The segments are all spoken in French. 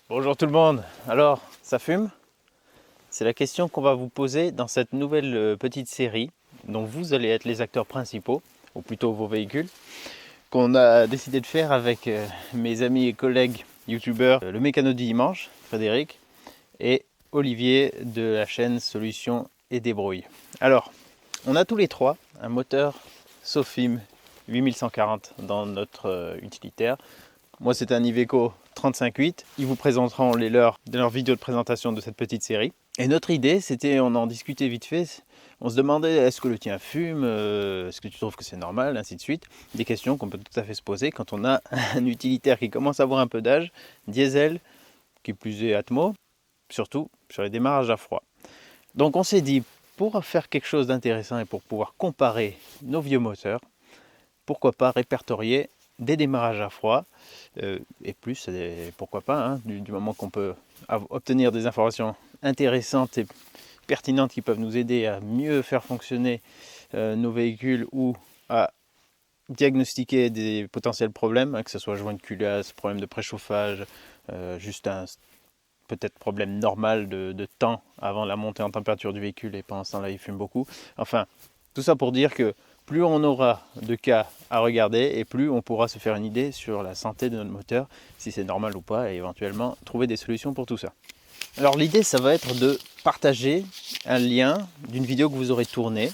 Bonjour tout le monde. Alors, ça fume? C'est la question qu'on va vous poser dans cette nouvelle petite série dont vous allez être les acteurs principaux, ou plutôt vos véhicules, qu'on a décidé de faire avec mes amis et collègues youtubeurs, le mécano du dimanche, Frédéric, et Olivier de la chaîne Solutions et Débrouille. Alors, on a tous les trois un moteur Sofim 8140 dans notre utilitaire. Moi, c'est un Iveco 35.8. Ils vous présenteront les leurs dans leur vidéo de présentation de cette petite série. Et notre idée, c'était, on en discutait vite fait, on se demandait est-ce que le tien fume, est-ce que tu trouves que c'est normal, ainsi de suite. Des questions qu'on peut tout à fait se poser quand on a un utilitaire qui commence à avoir un peu d'âge, diesel, qui plus est Atmo, surtout sur les démarrages à froid. Donc on s'est dit, pour faire quelque chose d'intéressant et pour pouvoir comparer nos vieux moteurs, pourquoi pas répertorier des démarrages à froid et plus, pourquoi pas, hein, du moment qu'on peut obtenir des informations intéressantes et pertinentes qui peuvent nous aider à mieux faire fonctionner nos véhicules ou à diagnostiquer des potentiels problèmes, hein, que ce soit joint de culasse, problème de préchauffage, juste un peut-être problème normal de temps avant la montée en température du véhicule et pendant ce temps-là il fume beaucoup. Enfin, tout ça pour dire que plus on aura de cas à regarder et plus on pourra se faire une idée sur la santé de notre moteur, si c'est normal ou pas, et éventuellement trouver des solutions pour tout ça. Alors l'idée, ça va être de partager un lien d'une vidéo que vous aurez tournée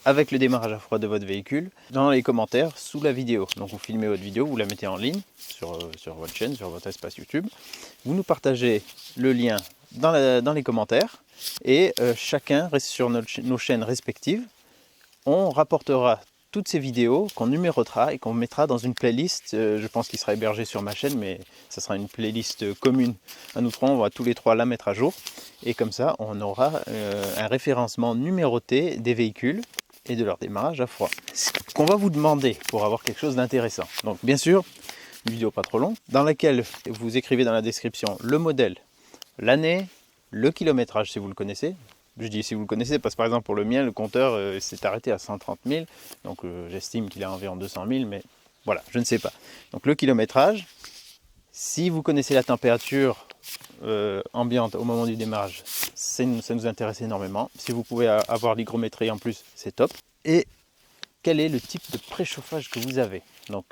avec le démarrage à froid de votre véhicule dans les commentaires sous la vidéo. Donc vous filmez votre vidéo, vous la mettez en ligne sur votre chaîne, sur votre espace YouTube. Vous nous partagez le lien dans les commentaires et chacun reste sur nos chaînes respectives. On rapportera toutes ces vidéos qu'on numérotera et qu'on mettra dans une playlist, je pense qu'il sera hébergé sur ma chaîne, mais ça sera une playlist commune à nous trois, on va tous les trois la mettre à jour, et comme ça on aura un référencement numéroté des véhicules et de leur démarrage à froid. Ce qu'on va vous demander pour avoir quelque chose d'intéressant, donc bien sûr, une vidéo pas trop longue, dans laquelle vous écrivez dans la description le modèle, l'année, le kilométrage si vous le connaissez. Je dis si vous le connaissez parce que par exemple pour le mien, le compteur s'est arrêté à 130 000, donc j'estime qu'il est environ 200 000, mais voilà, je ne sais pas. Donc le kilométrage, si vous connaissez la température ambiante au moment du démarrage, ça nous intéresse énormément. Si vous pouvez avoir l'hygrométrie en plus, c'est top. Et quel est le type de préchauffage que vous avez? Donc,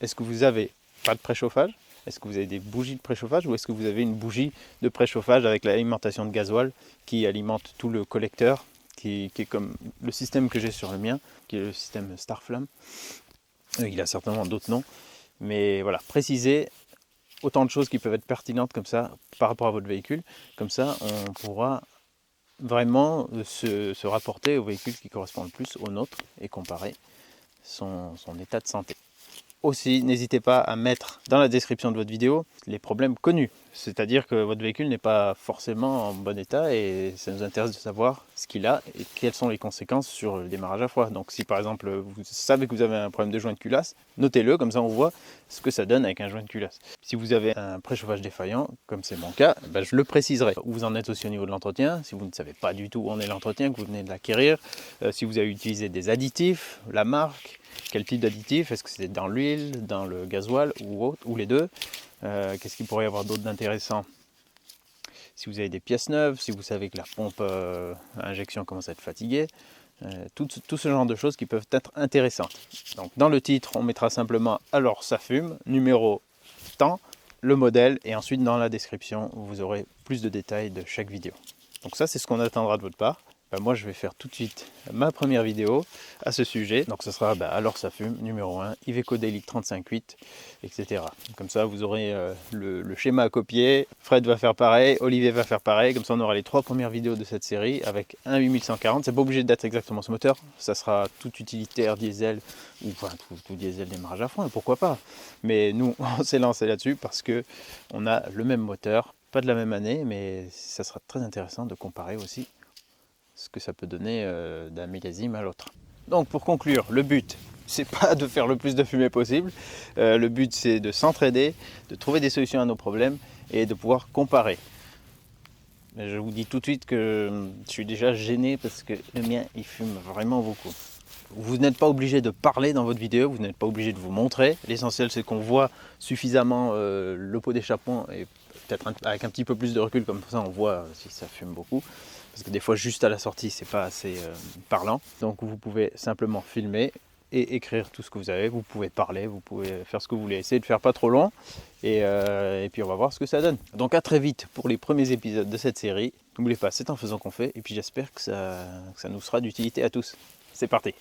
est-ce que vous avez pas de préchauffage? Est-ce que vous avez des bougies de préchauffage ou est-ce que vous avez une bougie de préchauffage avec l'alimentation de gasoil qui alimente tout le collecteur, qui est comme le système que j'ai sur le mien, qui est le système Starflame. Il a certainement d'autres noms, mais voilà, précisez autant de choses qui peuvent être pertinentes comme ça par rapport à votre véhicule. Comme ça, on pourra vraiment se rapporter au véhicule qui correspond le plus au nôtre et comparer son état de santé. Aussi, n'hésitez pas à mettre dans la description de votre vidéo les problèmes connus. C'est-à-dire que votre véhicule n'est pas forcément en bon état et ça nous intéresse de savoir ce qu'il a et quelles sont les conséquences sur le démarrage à froid. Donc si par exemple vous savez que vous avez un problème de joint de culasse, notez-le, comme ça on voit ce que ça donne avec un joint de culasse. Si vous avez un préchauffage défaillant, comme c'est mon cas, je le préciserai. Où vous en êtes aussi au niveau de l'entretien, si vous ne savez pas du tout où en est l'entretien, que vous venez de l'acquérir, si vous avez utilisé des additifs, la marque, quel type d'additif, est-ce que c'est dans l'huile, dans le gasoil ou autre, ou les deux. Qu'est-ce qu'il pourrait y avoir d'autre d'intéressant? Si vous avez des pièces neuves, si vous savez que la pompe à injection commence à être fatiguée, tout ce genre de choses qui peuvent être intéressantes. Donc dans le titre, on mettra simplement alors ça fume, numéro, temps, le modèle, et ensuite dans la description, vous aurez plus de détails de chaque vidéo. Donc ça, c'est ce qu'on attendra de votre part. Moi je vais faire tout de suite ma première vidéo à ce sujet. Donc ce sera alors ça fume, numéro 1, Iveco Daily 35.8, etc. Comme ça vous aurez le schéma à copier. Fred va faire pareil, Olivier va faire pareil. Comme ça on aura les 3 premières vidéos de cette série avec un 8140. C'est pas obligé d'être exactement ce moteur. Ça sera tout utilitaire diesel ou enfin tout diesel démarrage à fond, et pourquoi pas. Mais nous on s'est lancé là-dessus parce que on a le même moteur, pas de la même année, mais ça sera très intéressant de comparer aussi ce que ça peut donner d'un millésime à l'autre. Donc pour conclure, le but, c'est pas de faire le plus de fumée possible. Le but, c'est de s'entraider, de trouver des solutions à nos problèmes et de pouvoir comparer. Mais je vous dis tout de suite que je suis déjà gêné parce que le mien, il fume vraiment beaucoup. Vous n'êtes pas obligé de parler dans votre vidéo, vous n'êtes pas obligé de vous montrer. L'essentiel, c'est qu'on voit suffisamment le pot d'échappement et peut-être avec un petit peu plus de recul, comme ça on voit si ça fume beaucoup. Parce que des fois, juste à la sortie, c'est pas assez parlant. Donc vous pouvez simplement filmer et écrire tout ce que vous avez. Vous pouvez parler, vous pouvez faire ce que vous voulez. Essayez de faire pas trop long. Et puis on va voir ce que ça donne. Donc à très vite pour les premiers épisodes de cette série. N'oubliez pas, c'est en faisant qu'on fait. Et puis j'espère que ça nous sera d'utilité à tous. C'est parti!